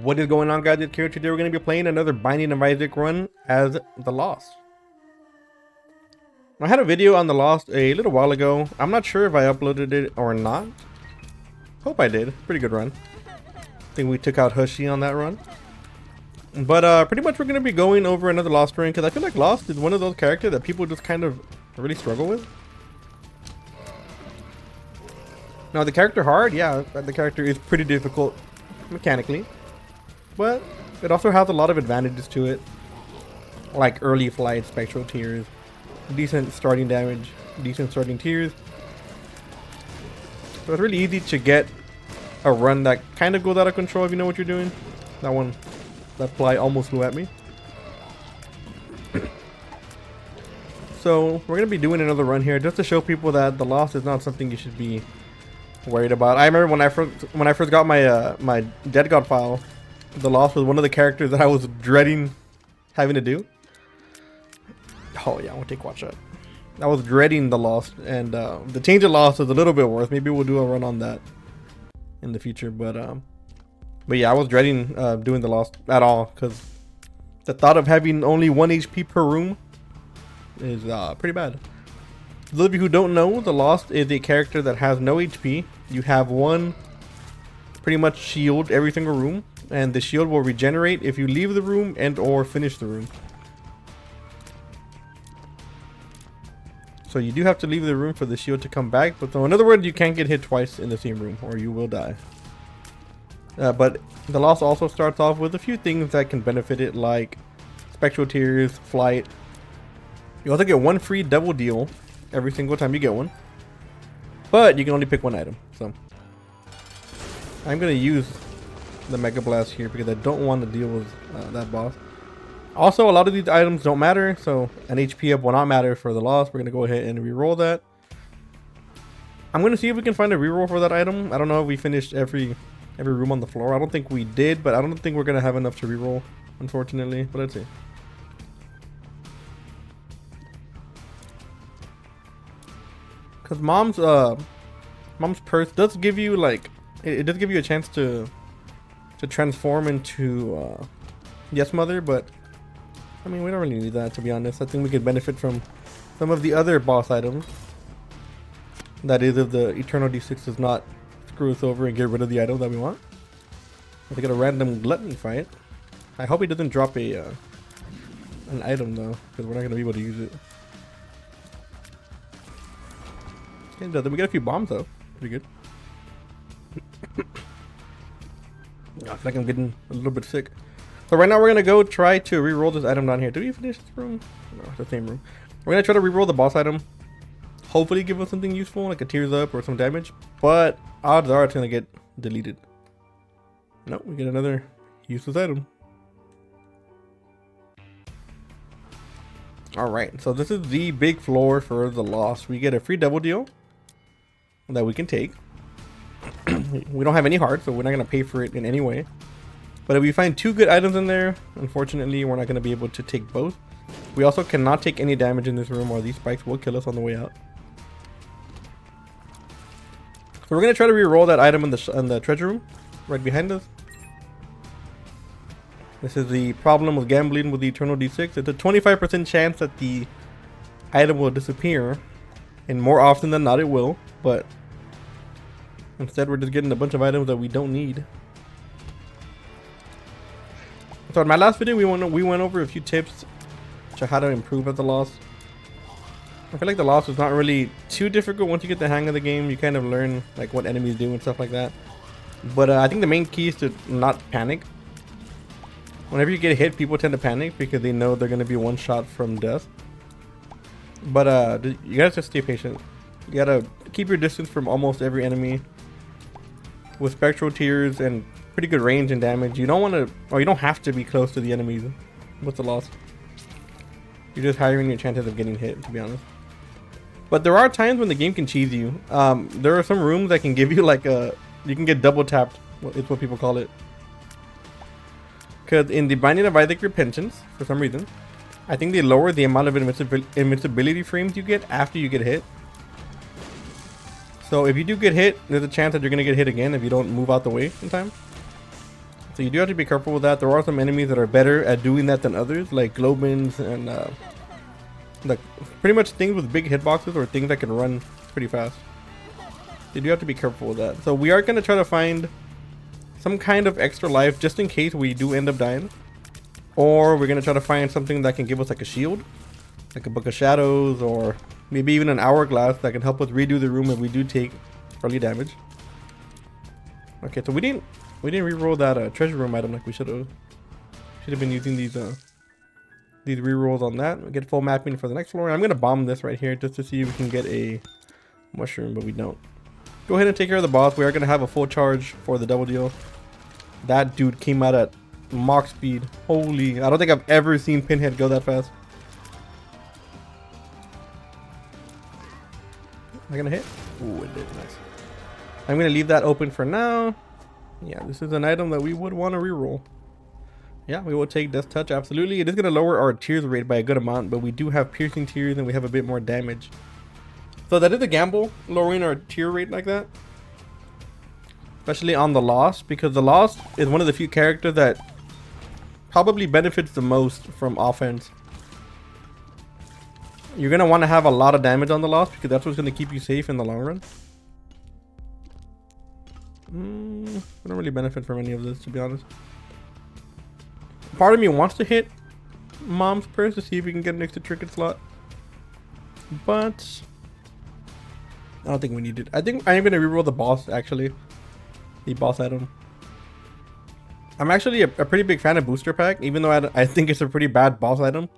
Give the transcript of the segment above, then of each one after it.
What is going on, guys? It's here. Today we're going to be playing another Binding of Isaac run as The Lost. I had a video on The Lost a little while ago. I'm not sure if I uploaded it or not. Hope I did. Pretty good run. I think we took out Hushy on that run. But pretty much we're going to be going over another Lost run because I feel like Lost is one of those characters that people just kind of really struggle with. Now the character hard, yeah, the character is pretty difficult mechanically. But it also has a lot of advantages to it, like early flight, spectral tears, decent starting damage, decent starting tears. So it's really easy to get a run that kind of goes out of control if you know what you're doing. That fly almost flew at me. So we're gonna be doing another run here just to show people that the loss is not something you should be worried about. I remember when I first got my my Dead God file. The loss was one of the characters that I was dreading having to do. Oh yeah, I want to take watch shot. I was dreading the loss, and the change of loss is a little bit worse. Maybe we'll do a run on that in the future. But yeah, I was dreading doing the loss at all because the thought of having only 1 HP per room is pretty bad. For those of you who don't know, the Lost is a character that has no HP. You have one pretty much shield every single room, and the shield will regenerate if you leave the room and or finish the room. So you do have to leave the room for the shield to come back, but so in other words, you can't get hit twice in the same room or you will die. But the Lost also starts off with a few things that can benefit it, like spectral tears, flight. You also get one free double deal every single time you get one, but you can only pick one item. So I'm gonna use the Mega Blast here because I don't want to deal with that boss. Also, a lot of these items don't matter, so an HP up will not matter for the loss. We're gonna go ahead and re-roll that. I'm gonna see if we can find a re-roll for that item. I don't know if we finished every room on the floor. I don't think we did, but I don't think we're gonna have enough to re-roll, unfortunately. But let's see. Because mom's purse does give you like it does give you a chance to transform into Yes Mother, but I mean we don't really need that, to be honest. I think we could benefit from some of the other boss items. That is, if the Eternal D6 does not screw us over and get rid of the item that we want. I think a random gluttony fight. I hope he doesn't drop a an item though, because we're not gonna be able to use it. And then we get a few bombs though. Pretty good. I feel like I'm getting a little bit sick. So right now we're gonna go try to re-roll this item down here. Did we finish this room? No, it's the same room. We're gonna try to re-roll the boss item. Hopefully give us something useful, like a tears up or some damage. But odds are it's gonna get deleted. Nope, we get another useless item. Alright, so this is the big floor for the loss. We get a free double deal that we can take. We don't have any hearts, so we're not going to pay for it in any way. But if we find 2 good items in there, unfortunately we're not going to be able to take both. We also cannot take any damage in this room, or these spikes will kill us on the way out. So we're going to try to re-roll that item in the treasure room right behind us. This is the problem with gambling with the Eternal D6. It's a 25% chance that the item will disappear, and more often than not it will, but instead we're just getting a bunch of items that we don't need. So in my last video we went over a few tips to how to improve at the loss. I feel like the loss is not really too difficult once you get the hang of the game. You kind of learn like what enemies do and stuff like that. But I think the main key is to not panic. Whenever you get hit, people tend to panic because they know they're going to be one shot from death. But you gotta just stay patient. You gotta keep your distance from almost every enemy. With spectral tears and pretty good range and damage, you don't want to, or you don't have to be close to the enemies with the loss. You're just highering your chances of getting hit, to be honest. But there are times when the game can cheese you. There are some rooms that can give you like you can get double tapped. It's what people call it. Because in the Binding of Isaac Repentance, for some reason, I think they lower the amount of invincibility frames you get after you get hit. So if you do get hit, there's a chance that you're going to get hit again if you don't move out the way in time. So you do have to be careful with that. There are some enemies that are better at doing that than others, like glowbins and like pretty much things with big hitboxes or things that can run pretty fast. You do have to be careful with that. So we are going to try to find some kind of extra life just in case we do end up dying. Or we're going to try to find something that can give us like a shield, like a Book of Shadows, or maybe even an hourglass that can help us redo the room if we do take early damage. Okay, so we didn't reroll that treasure room item like we should have. Should have been using these rerolls on that. We'll get full mapping for the next floor. I'm gonna bomb this right here just to see if we can get a mushroom, but we don't. Go ahead and take care of the boss. We are gonna have a full charge for the double deal. That dude came out at Mach speed. Holy, I don't think I've ever seen Pinhead go that fast. Am I gonna hit? Ooh, it did. Nice. I'm gonna leave that open for now. Yeah, this is an item that we would want to reroll. Yeah, we will take Death Touch, absolutely. It is gonna lower our tears rate by a good amount, but we do have piercing tears and we have a bit more damage. So that is a gamble, lowering our tear rate like that. Especially on the Lost, because the Lost is one of the few characters that probably benefits the most from offense. You're going to want to have a lot of damage on the Lost because that's what's going to keep you safe in the long run. I don't really benefit from any of this, to be honest. Part of me wants to hit Mom's Purse to see if we can get an extra trinket slot. But I don't think we need it. I think I'm going to reroll the boss, actually. The boss item. I'm actually a pretty big fan of Booster Pack, even though I think it's a pretty bad boss item.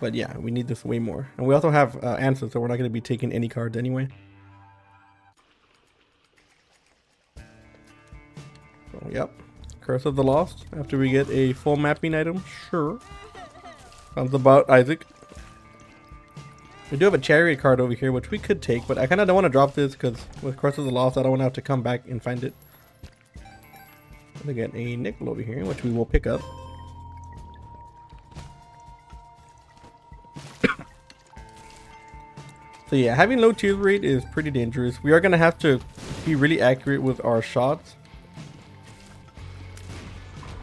But yeah, we need this way more. And we also have answers, so we're not going to be taking any cards anyway. So, yep. Curse of the Lost. After we get a full mapping item. Sure. Sounds about Isaac. We do have a Chariot card over here, which we could take. But I kind of don't want to drop this because with Curse of the Lost, I don't want to have to come back and find it. We get a nickel over here, which we will pick up. So yeah, having low tear rate is pretty dangerous. We are going to have to be really accurate with our shots.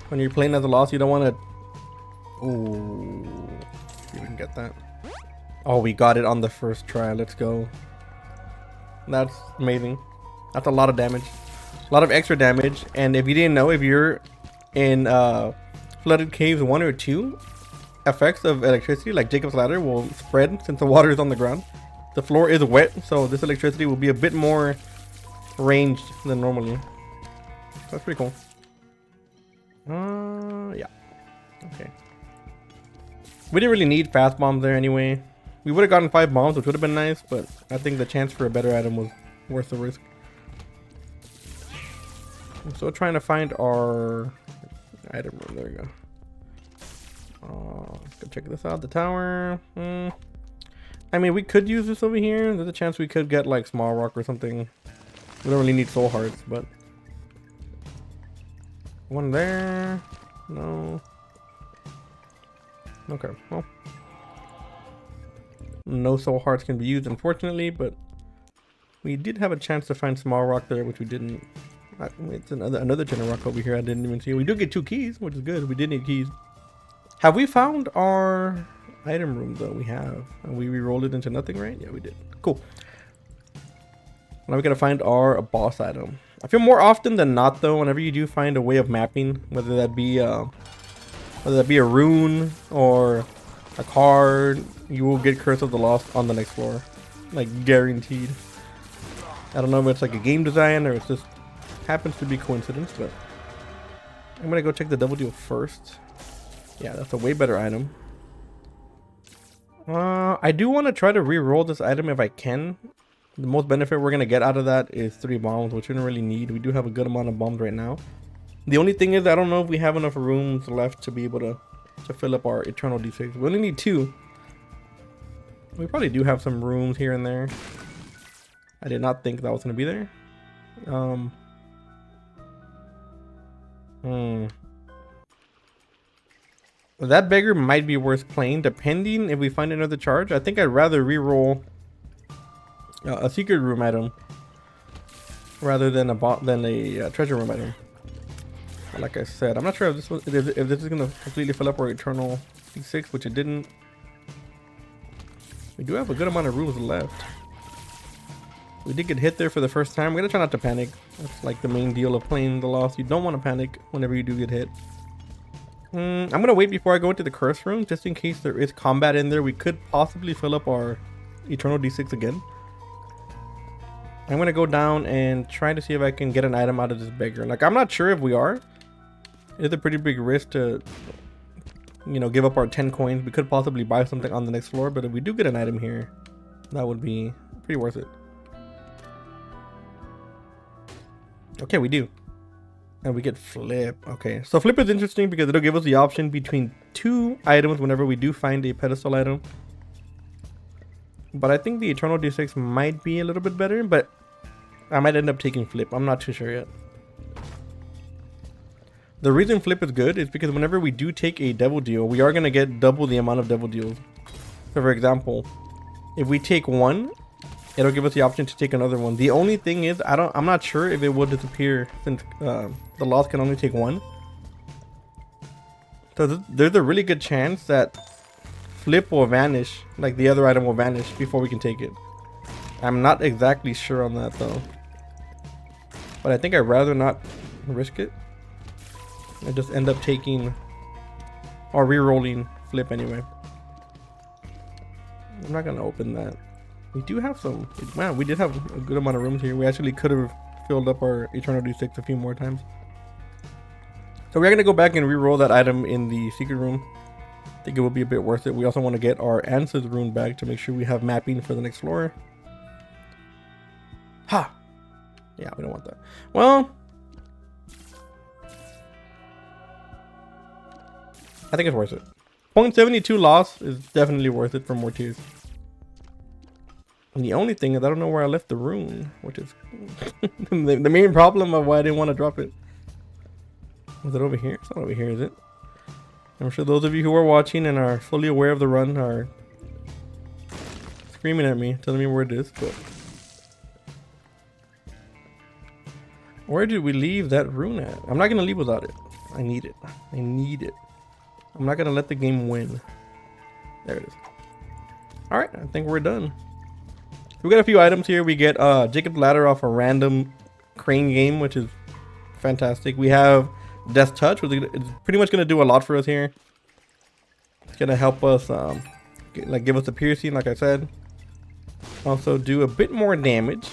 When you're playing as a Lost, you don't want to... Ooh, you didn't get that. Oh, we got it on the first try. Let's go. That's amazing. That's a lot of damage. A lot of extra damage. And if you didn't know, if you're in Flooded Caves 1 or 2, effects of electricity, like Jacob's Ladder, will spread since the water is on the ground. The floor is wet, so this electricity will be a bit more ranged than normally. That's pretty cool. Yeah. Okay. We didn't really need fast bombs there anyway. We would have gotten 5 bombs, which would have been nice, but I think the chance for a better item was worth the risk. I'm still trying to find our item room. There we go. Let's go check this out. The tower. I mean, we could use this over here. There's a chance we could get like small rock or something. We don't really need soul hearts, but one there. No. Okay. Well, no soul hearts can be used, unfortunately, but we did have a chance to find small rock there, which we didn't. It's another tin of rock over here. I didn't even see. We do get 2 keys, which is good. We did need keys. Have we found our item room though? We have, and we re-rolled it into nothing, right? Yeah, we did. Cool. Now we gotta find our boss item. I feel more often than not though, whenever you do find a way of mapping, whether that be a rune or a card, you will get Curse of the Lost on the next floor, like guaranteed. I don't know if it's like a game design or it's just happens to be coincidence, but I'm gonna go check the double deal first. Yeah, that's a way better item. I do want to try to re-roll this item if I can. The most benefit we're going to get out of that is 3 bombs, which we don't really need. We do have a good amount of bombs right now. The only thing is, I don't know if we have enough rooms left to be able to fill up our Eternal D6. We only need 2. We probably do have some rooms here and there. I did not think that was going to be there. That beggar might be worth playing, depending if we find another charge. I think I'd rather re-roll a secret room item rather than a treasure room item. Like I said, I'm not sure if this is gonna completely fill up our eternal D6, which it didn't. We do have a good amount of rooms left. We did get hit there for the first time. We're gonna try not to panic. That's like the main deal of playing the Lost. You don't want to panic whenever you do get hit. I'm gonna wait before I go into the curse room, just in case there is combat in there. We could possibly fill up our eternal D6 again. I'm gonna go down and try to see if I can get an item out of this beggar. Like, I'm not sure if we are. It's a pretty big risk to, you know, give up our 10 coins. We could possibly buy something on the next floor, but if we do get an item here, that would be pretty worth it. Okay, we do. And we get flip. Okay, so flip is interesting because it'll give us the option between 2 items whenever we do find a pedestal item. But I think the eternal D6 might be a little bit better, but I might end up taking flip. I'm not too sure yet. The reason flip is good is because whenever we do take a devil deal, we are going to get double the amount of devil deals. So for example, if we take 1, it'll give us the option to take another one. The only thing is, I'm not sure if it will disappear since the Lost can only take 1. So there's a really good chance that flip will vanish, like the other item will vanish before we can take it. I'm not exactly sure on that though, but I think I'd rather not risk it and just end up taking or re-rolling flip anyway. I'm not gonna open that. We do have some, man, we did have a good amount of rooms here. We actually could have filled up our eternal D6 a few more times. So we're gonna go back and re-roll that item in the secret room. I think it will be a bit worth it. We also want to get our answers rune back to make sure we have mapping for the next floor. Ha! Yeah, we don't want that. Well, I think it's worth it. 0.72 loss is definitely worth it for more tiers. And the only thing is I don't know where I left the rune, which is the main problem of why I didn't want to drop it. Was it over here? It's not over here, is it? I'm sure those of you who are watching and are fully aware of the run are screaming at me, telling me where it is, but where did we leave that rune at? I'm not gonna leave without it. I need it. I need it. I'm not gonna let the game win. There it is. All right, I think we're done. We got a few items here. We get Jacob's Ladder off a random crane game, which is fantastic. We have Death Touch, which is pretty much going to do a lot for us here. It's going to help us, give us a piercing, like I said. Also do a bit more damage.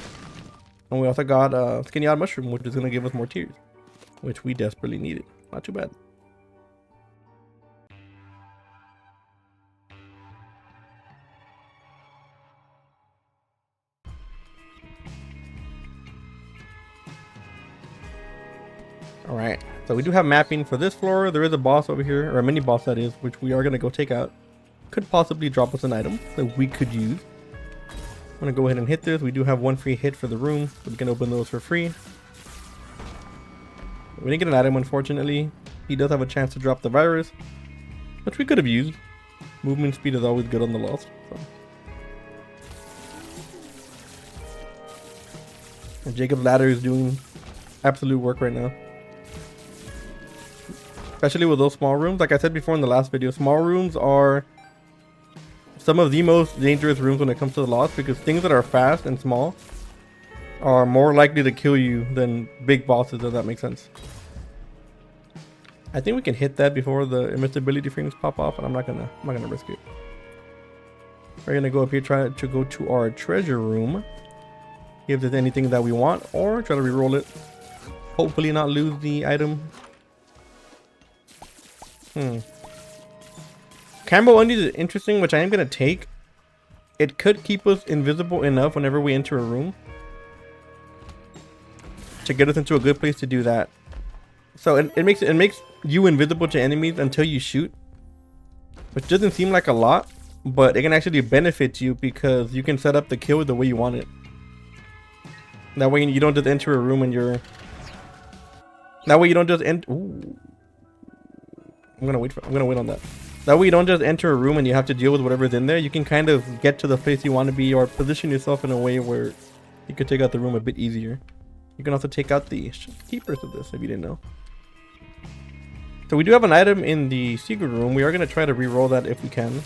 And we also got Skinny Odd Mushroom, which is going to give us more tears, which we desperately needed. Not too bad. All right, so we do have mapping for this floor. There is a boss over here, or a mini boss that is, which we are gonna go take out. Could possibly drop us an item that we could use. I'm gonna go ahead and hit this. We do have 1 free hit for the room, so we can open those for free. We didn't get an item, unfortunately. He does have a chance to drop the virus, which we could have used. Movement speed is always good on the Lost. So. And Jacob's Ladder is doing absolute work right now. Especially with those small rooms. Like I said before in the last video, small rooms are some of the most dangerous rooms when it comes to the Lost, because things that are fast and small are more likely to kill you than big bosses, if that makes sense. I think we can hit that before the invincibility frames pop off, and I'm not gonna risk it. We're gonna go up here, try to go to our treasure room, see if there's anything that we want, or try to re-roll it. Hopefully not lose the item. Cambo Undies is interesting, which I am going to take. It could keep us invisible enough whenever we enter a room to get us into a good place to do that. So it makes you invisible to enemies until you shoot, which doesn't seem like a lot, but it can actually benefit you because you can set up the kill the way you want it. That way you don't just enter a room and you're... That way you don't just enter... Ooh. I'm gonna wait on that. That way you don't just enter a room and you have to deal with whatever's in there. You can kind of get to the place you want to be, or position yourself in a way where you could take out the room a bit easier. You can also take out the keepers of this if you didn't know. So we do have an item in the secret room. We are going to try to re-roll that if we can.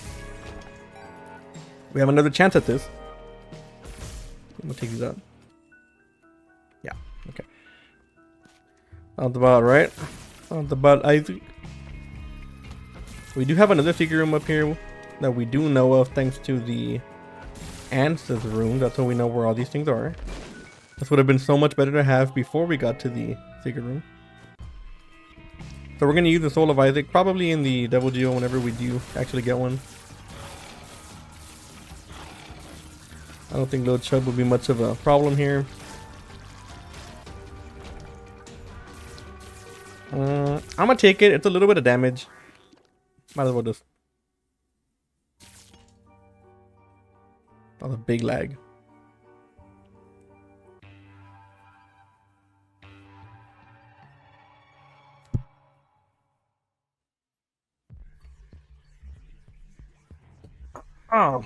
We have another chance at this. I'm going to take these out. Yeah, okay. Sounds about right. Sounds about Isaac. We do have another secret room up here that we do know of thanks to the Answers room. That's how we know where all these things are. This would have been so much better to have before we got to the secret room. So we're going to use the Soul of Isaac probably in the Devil Geo whenever we do actually get one. I don't think Load Chub will be much of a problem here. I'm going to take it. It's a little bit of damage. Might as well just... That was a big lag. Oh.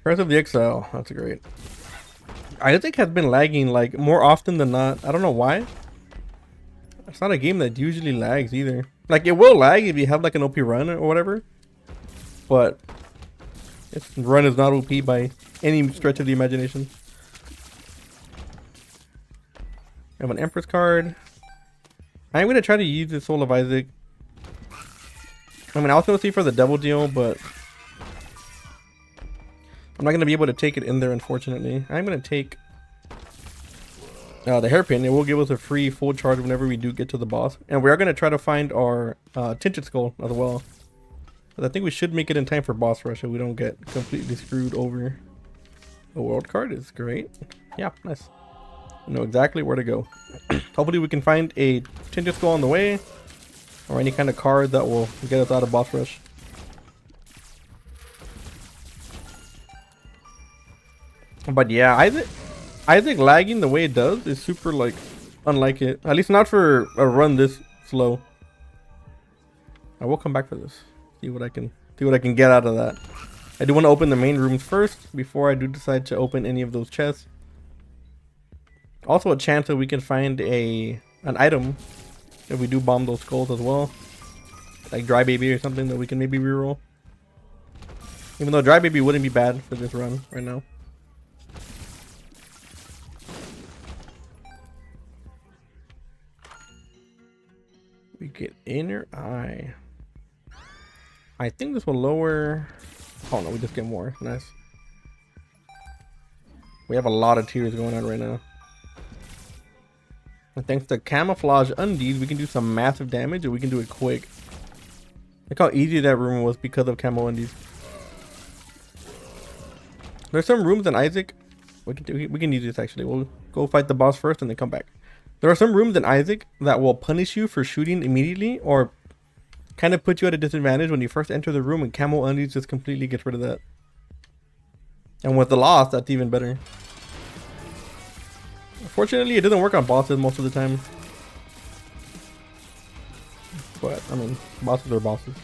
Curse of the Exile. That's great. I think has been lagging like more often than not. I don't know why. It's not a game that usually lags either. Like it will lag if you have like an OP run or whatever. But its run is not OP by any stretch of the imagination. I have an Empress card. I'm going to try to use the Soul of Isaac. I mean, I was going to see for the Devil Deal, but I'm not going to be able to take it in there, unfortunately. I'm going to take the Hairpin. It will give us a free full charge whenever we do get to the boss. And we are going to try to find our Tinted Skull as well. But I think we should make it in time for boss rush so we don't get completely screwed over. The world card is great. Yeah, nice. I know exactly where to go. Hopefully we can find a Tinted Skull on the way. Or any kind of card that will get us out of boss rush. But yeah, I think lagging the way it does is super like unlike it. At least not for a run this slow. I will come back for this. See what I can get out of that. I do want to open the main rooms first before I do decide to open any of those chests. Also a chance that we can find an item if we do bomb those skulls as well. Like Dry Baby or something that we can maybe reroll. Even though Dry Baby wouldn't be bad for this run right now. We get Inner Eye. I think this will lower... Oh no, we just get more. Nice. We have a lot of tears going on right now. And thanks to Camouflage Undeed, we can do some massive damage, and we can do it quick. Look how easy that room was because of Camo Undeed. There's some rooms in Isaac. We can use this actually. We'll go fight the boss first and then come back. There are some rooms in Isaac that will punish you for shooting immediately, or kind of put you at a disadvantage when you first enter the room, and Camo Undies just completely gets rid of that. And with the loss, that's even better. Unfortunately, it doesn't work on bosses most of the time. But, I mean, bosses are bosses.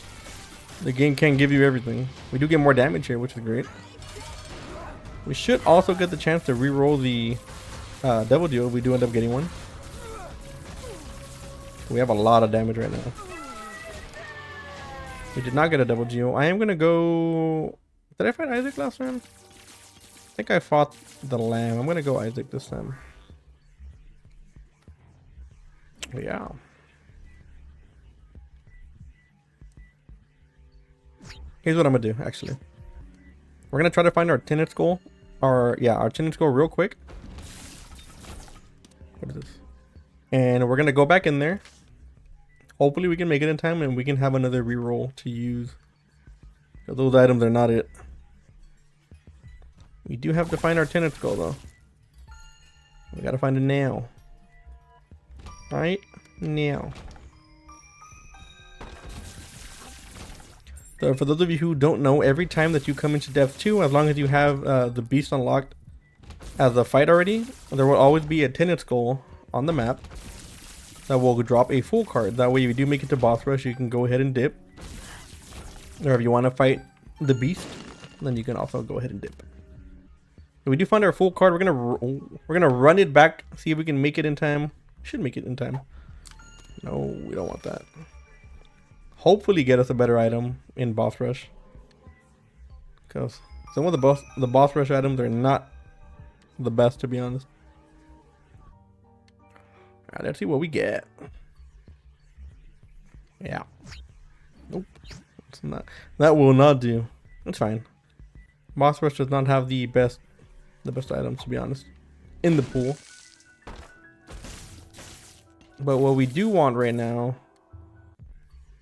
The game can't give you everything. We do get more damage here, which is great. We should also get the chance to re-roll the Devil Deal if we do end up getting one. We have a lot of damage right now. We did not get a Devil Geo. I am going to go... Did I fight Isaac last time? I think I fought the Lamb. I'm going to go Isaac this time. But yeah. Here's what I'm going to do, actually. We're going to try to find our Tinted Skull. Our Tinted Skull real quick. What is this? And we're going to go back in there. Hopefully we can make it in time and we can have another reroll to use. Those items are not it. We do have to find our Tinted Skull though. We gotta find it now. Right now. So for those of you who don't know, every time that you come into Dev 2, as long as you have the beast unlocked as a fight already, there will always be a Tinted Skull on the map that will drop a full card. That way if you do make it to boss rush, you can go ahead and dip. Or if you want to fight the beast, then you can also go ahead and dip. If we do find our full card, we're gonna run it back, see if we can make it in time. Should make it in time. No, we don't want that. hopefully get us a better item in boss rush. Because some of the boss rush items are not the best, to be honest. Alright, let's see what we get. Yeah. Nope. It's not. That will not do. That's fine. Boss rush does not have the best items, to be honest, in the pool. But what we do want right now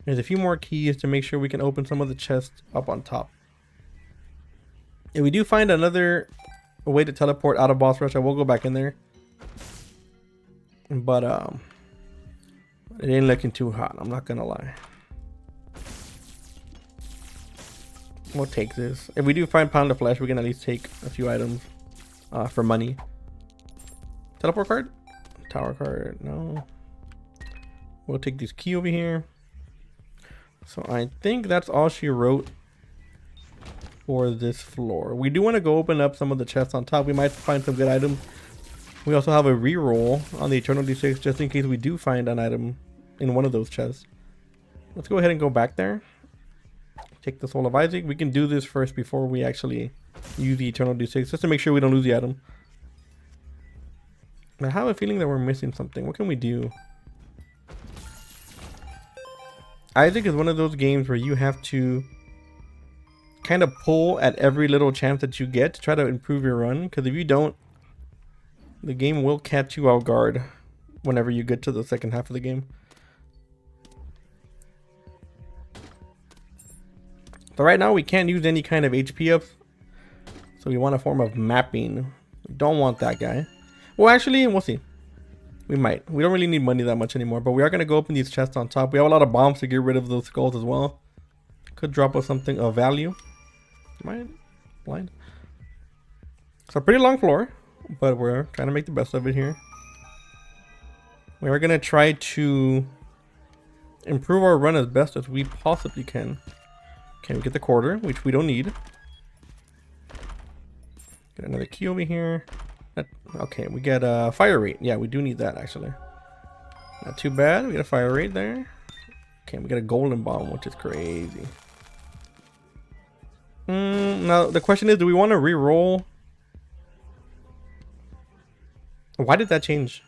is a few more keys to make sure we can open some of the chests up on top. If we do find another way to teleport out of boss rush, I will go back in there. But it ain't looking too hot, I'm not gonna lie. We'll take this. If we do find pound of flesh, we can at least take a few items for money. Teleport card? Tower card, no. We'll take this key over here. So I think that's all she wrote for this floor. We do want to go open up some of the chests on top. We might find some good items. We also have a reroll on the Eternal D6 just in case we do find an item in one of those chests. Let's go ahead and go back there. Take the Soul of Isaac. We can do this first before we actually use the Eternal D6 just to make sure we don't lose the item. I have a feeling that we're missing something. What can we do? Isaac is one of those games where you have to kind of pull at every little chance that you get to try to improve your run, because if you don't, the game will catch you off guard whenever you get to the second half of the game. So right now we can't use any kind of HP ups, so we want a form of mapping. We don't want that guy. Well, actually, we'll see. We might. We don't really need money that much anymore, but we are going to go open these chests on top. We have a lot of bombs to get rid of those skulls as well. Could drop us something of value. Am I blind? It's a pretty long floor, but we're trying to make the best of it here. We are going to try to improve our run as best as we possibly can. Okay, we get the quarter, which we don't need. Get another key over here. Okay, we get a fire rate. Yeah, we do need that actually. Not too bad. We get a fire rate there. Okay, we get a golden bomb, which is crazy. Now the question is, do we want to re-roll? Why did that change?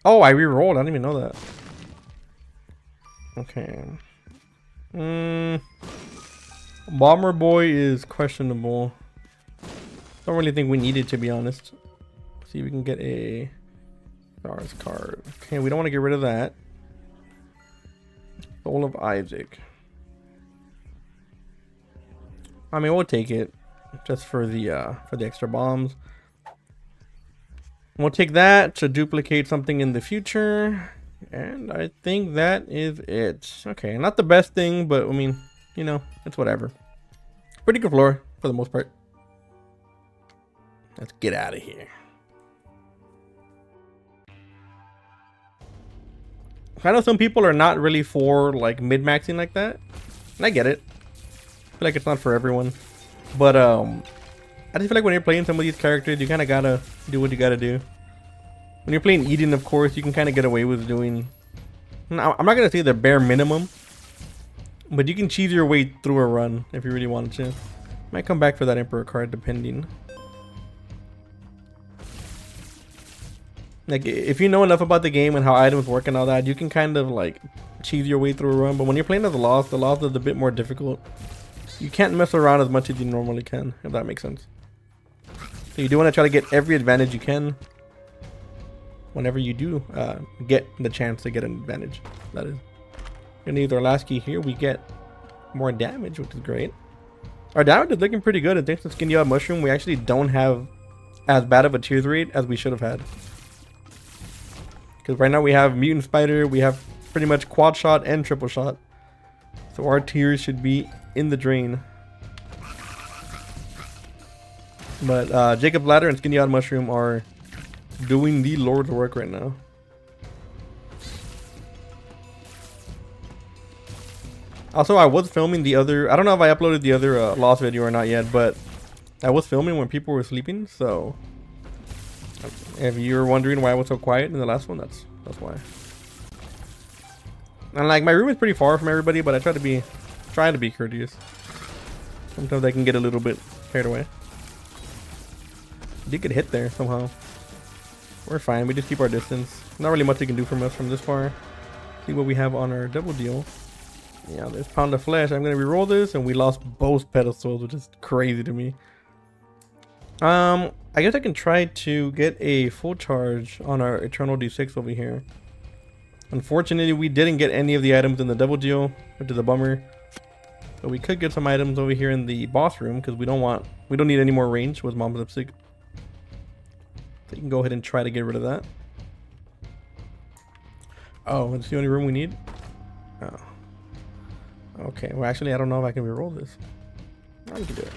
Oh, I re-rolled. I didn't even know that. Okay. Bomber Boy is questionable. Don't really think we need it, to be honest. See if we can get a stars card. Okay, we don't want to get rid of that. Soul of Isaac. I mean, we'll take it just for the extra bombs. We'll take that to duplicate something in the future. And I think that is it. Okay, not the best thing, but I mean, you know, it's whatever. Pretty good floor for the most part. Let's get out of here. I know some people are not really for like mid-maxing like that, and I get it. I feel like it's not for everyone, but I just feel like when you're playing some of these characters, you kind of gotta do what you gotta do. When you're playing Eden, of course, you can kind of get away with doing, now, I'm not gonna say the bare minimum, but you can cheese your way through a run if you really wanted to. Might come back for that Emperor card, depending. Like, if you know enough about the game and how items work and all that, you can kind of like cheese your way through a run. But when you're playing as the Lost is a bit more difficult. You can't mess around as much as you normally can, if that makes sense. So you do want to try to get every advantage you can whenever you do get the chance to get an advantage. That is. And use our last key here, we get more damage, which is great. Our damage is looking pretty good, and thanks to Skinny Out Mushroom, we actually don't have as bad of a tears rate as we should have had. Because right now we have Mutant Spider, we have pretty much quad shot and triple shot. So our tears should be in the drain. But Jacob's Ladder and Skinny Out Mushroom are doing the Lord's work right now. Also, I was filming the other, I don't know if I uploaded the other Lost video or not yet, but I was filming when people were sleeping, so if you're wondering why I was so quiet in the last one, that's why. And like my room is pretty far from everybody, but I try to be courteous. Sometimes I can get a little bit carried away. Did get hit there somehow. We're fine. We just keep our distance. Not really much they can do from us from this far. See what we have on our double deal. Yeah, there's pound of flesh. I'm gonna reroll this, and we lost both pedestals, which is crazy to me. I guess I can try to get a full charge on our Eternal D6 over here. Unfortunately, we didn't get any of the items in the double deal, which is a bummer. But we could get some items over here in the boss room because we don't need any more range with Mom's Lipstick. So you can go ahead and try to get rid of that. Oh, it's the only room we need? Oh. Okay, well actually I don't know if I can reroll this. No, we can do it.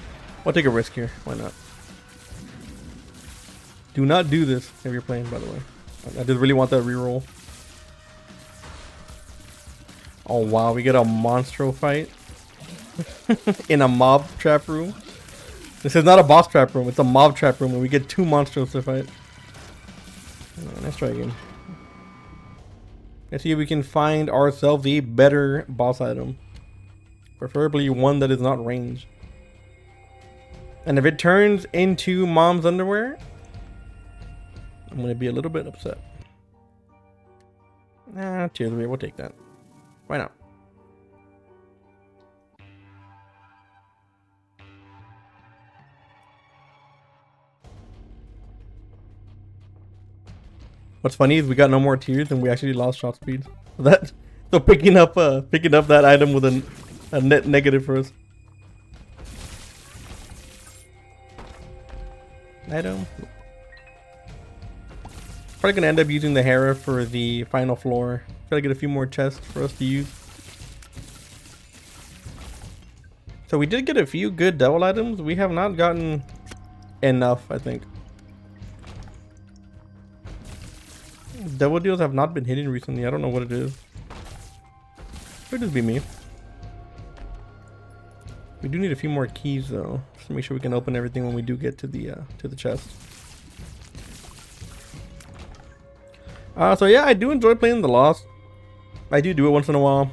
We'll take a risk here. Why not? Do not do this if you're playing, by the way. I just really want that reroll. Oh wow, we get a monstro fight in a mob trap room. This is not a boss trap room, it's a mob trap room where we get 2 monstros to fight. Right, let's try again. Let's see if we can find ourselves a better boss item. Preferably one that is not range. And if it turns into Mom's underwear, I'm gonna be a little bit upset. Nah, Tears of Fear, we'll take that. Why not? What's funny is we got no more tears and we actually lost shot speed. So picking up that item with a net negative for us. Item. Probably gonna end up using the Hera for the final floor. Try to get a few more chests for us to use. So we did get a few good devil items. We have not gotten enough, I think. Devil deals have not been hitting recently. I don't know what it is. Could just be me. We do need a few more keys though, just to make sure we can open everything when we do get to the chest. So yeah, I do enjoy playing The Lost. I do it once in a while,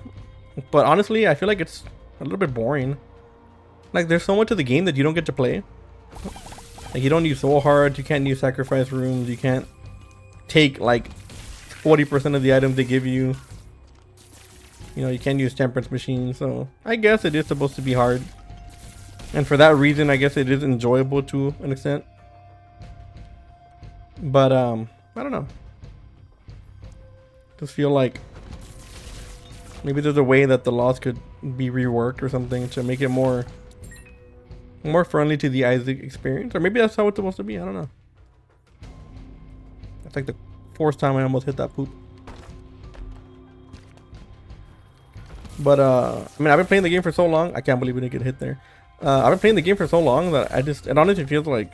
but honestly, I feel like it's a little bit boring. Like there's so much of the game that you don't get to play. Like you don't use soul hearts, you can't use sacrifice rooms, you can't take like 40% of the items they give you. You know, you can't use temperance machines, so I guess it is supposed to be hard. And for that reason, I guess it is enjoyable to an extent. But I don't know. Just feel like maybe there's a way that The Lost could be reworked or something to make it more friendly to the Isaac experience, or maybe that's how it's supposed to be. I don't know. That's like the 4th time I almost hit that poop. But I mean, I've been playing the game for so long. I can't believe we didn't get hit there. I've been playing the game for so long that it honestly feels like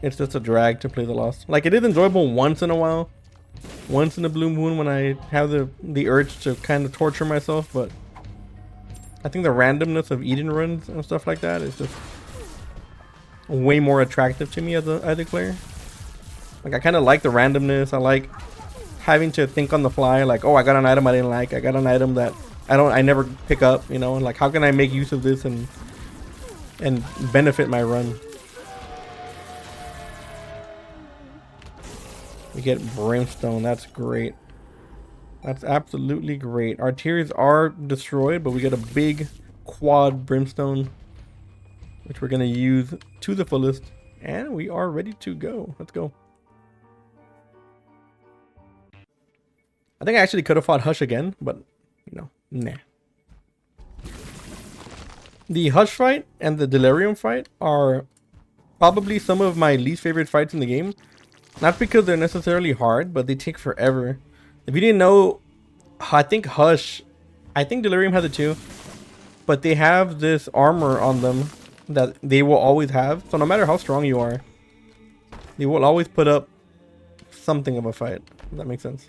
it's just a drag to play The Lost. Like it is enjoyable once in a while, once in a blue moon when I have the urge to kind of torture myself. But I think the randomness of Eden runs and stuff like that is just way more attractive to me as a Isaac player. Like I kind of like the randomness. I like having to think on the fly. Like, oh, I got an item I didn't like. I got an item that I never pick up. You know, and like how can I make use of this and benefit my run? We get brimstone. That's great. That's absolutely great. Our tiers are destroyed, but we get a big quad brimstone, which we're gonna use to the fullest, and we are ready to go. Let's go. I think I actually could have fought Hush again, but you know, nah. The Hush fight and the Delirium fight are probably some of my least favorite fights in the game. Not because they're necessarily hard, but they take forever. If you didn't know, I think Delirium has it too, but they have this armor on them that they will always have. So no matter how strong you are, they will always put up something of a fight. If that makes sense.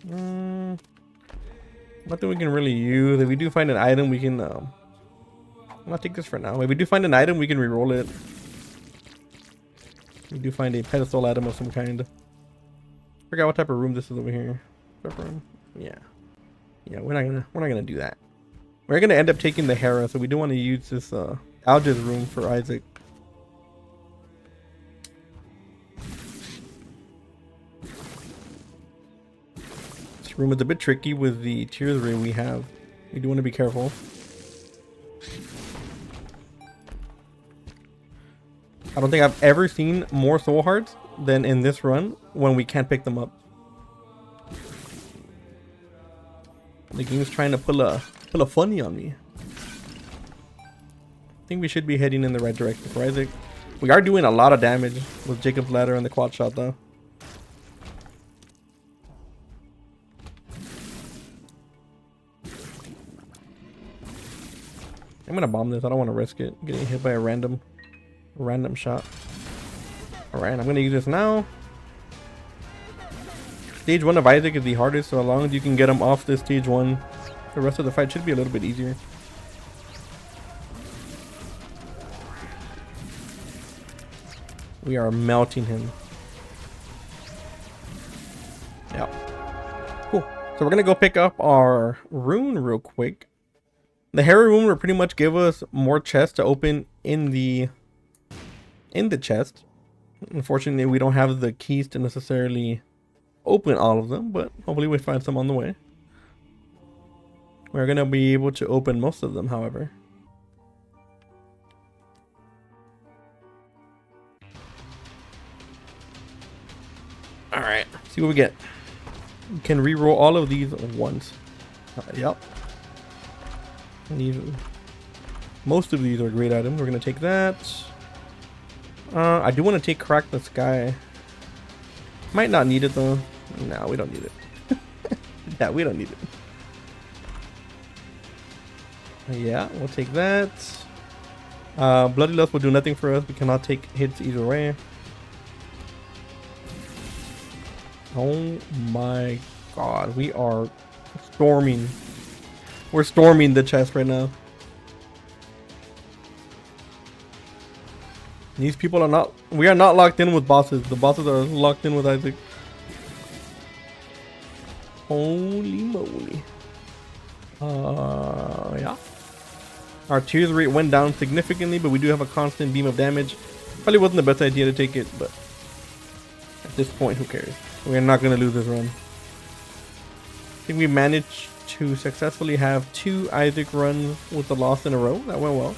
Nothing we can really use. If we do find an item, we can I'll not take this for now. If we do find an item, we can reroll it. We do find a pedestal item of some kind. Forgot what type of room this is over here. Room. Yeah. Yeah, we're not gonna do that. We're gonna end up taking the Hera, so we do want to use this Alge's room for Isaac. This room is a bit tricky with the tier 3 we have. We do want to be careful. I don't think I've ever seen more soul hearts than in this run when we can't pick them up. The game's trying to pull a funny on me. I think we should be heading in the right direction for Isaac. We are doing a lot of damage with Jacob's Ladder and the quad shot though. I'm gonna bomb this. I don't want to risk it getting hit by a random shot. Alright, I'm gonna use this now. Stage 1 of Isaac is the hardest, so as long as you can get him off this stage 1, the rest of the fight should be a little bit easier. We are melting him. Yeah. Cool. So we're gonna go pick up our rune real quick. The Hera rune will pretty much give us more chests to open in the chest. Unfortunately, we don't have the keys to necessarily open all of them, but hopefully we find some on the way. We're gonna be able to open most of them, however. Alright, see what we get. We can re-roll all of these once. Yep. Most of these are great items. We're gonna take that. I do want to take Crack the Sky. Might not need it though. No, we don't need it. Yeah, we don't need it. Yeah, we'll take that. Bloody Lust will do nothing for us. We cannot take hits either way. Oh my god, we are storming. We're storming the chest right now. These people are not, we are not locked in with bosses. The bosses are locked in with Isaac. Holy moly. Yeah. Our tier 3 went down significantly, but we do have a constant beam of damage. Probably wasn't the best idea to take it, but at this point, who cares? We're not going to lose this run. I think we managed to successfully have 2 Isaac runs with the loss in a row. That went well.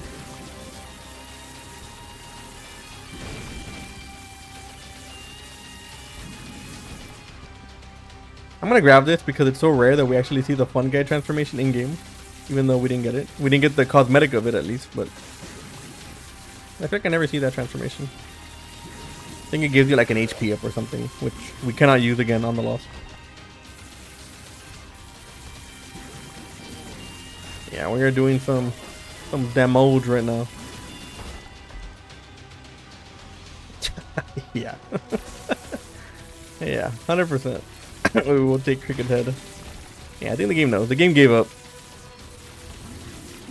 I'm gonna grab this because it's so rare that we actually see the fun guy transformation in game, even though we didn't get it. We didn't get the cosmetic of it at least, but I feel like I never see that transformation. I think it gives you like an HP up or something, which we cannot use again on the loss. Yeah, we are doing some damage right now. Yeah. Yeah, 100%. We will take Cricket Head. Yeah, I think the game knows. The game gave up.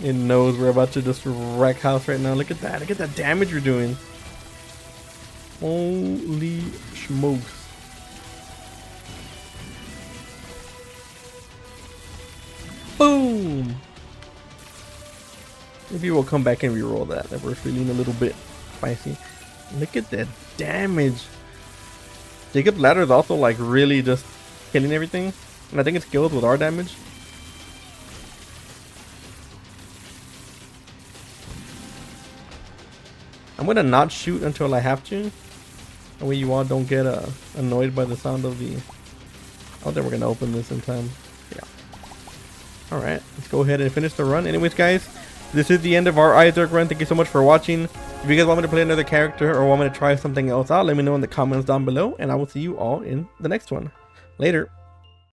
It knows we're about to just wreck house right now. Look at that. Look at that damage we're doing. Holy smokes. Boom! Maybe we'll come back and reroll that if we're feeling a little bit spicy. Look at that damage. Jacob's Ladder is also like really just killing everything. And I think it's killed with our damage. I'm gonna not shoot until I have to. That way you all don't get annoyed by the sound of the... Oh, then we're gonna open this in time. Yeah. Alright, let's go ahead and finish the run. Anyways, guys, this is the end of our Isaac run. Thank you so much for watching. If you guys want me to play another character or want me to try something else out, let me know in the comments down below. And I will see you all in the next one. Later.